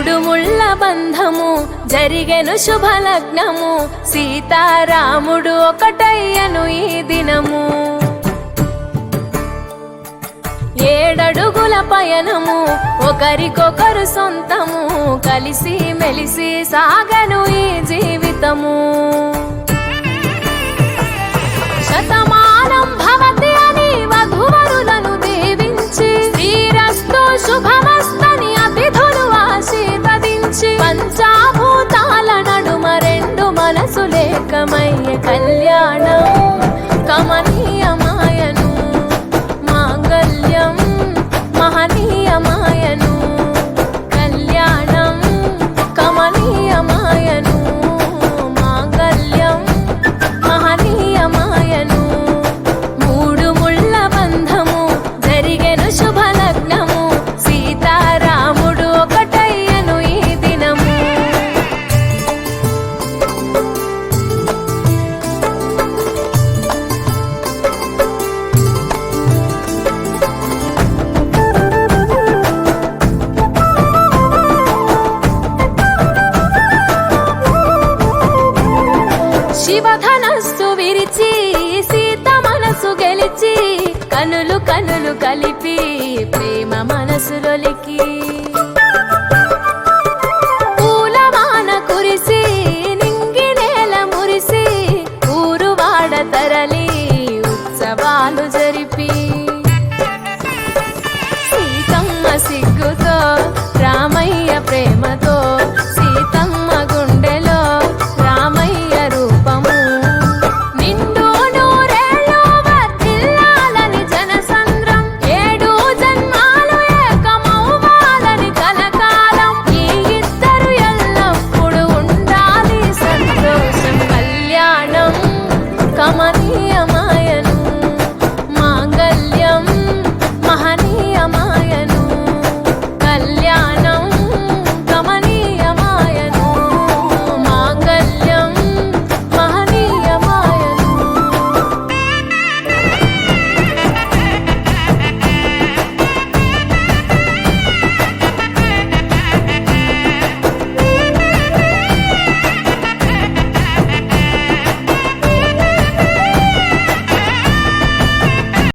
మూడు ముళ్ళ బంధము జరిగెను శుభలగ్నము, సీతారాముడు ఒకటయ్యను ఈ దినము. 7 అడుగుల పయనము ఒకరికొకరు సొంతము, కలిసి మెలిసి సాగను ఈ జీవితము. శతమానం భవతి అని వధువరులను దీవించి, శ్రీరస్తు శుభమస్తని అతిథులు ఆశీర్వదించి, పంచాభూతాల నడుమ 2 మనసులేకమయ్యే కళ్యాణం కమనీయమాయను, మాంగళ్యం మహనీయమాయను. కళ్యాణం కమనీయమాయను, మాంగళ్యం మహనీయమాయను. మూడు ముళ్ళ బంధము జరిగెను శుభలగ్నము, సీతారాముడు ఒకటయ్యను ఈ దినము. శివధనస్సు విరిచి సీత మనసు గెలిచి, కనులు కనులు కలిపి ప్రేమ మనసులొలికి.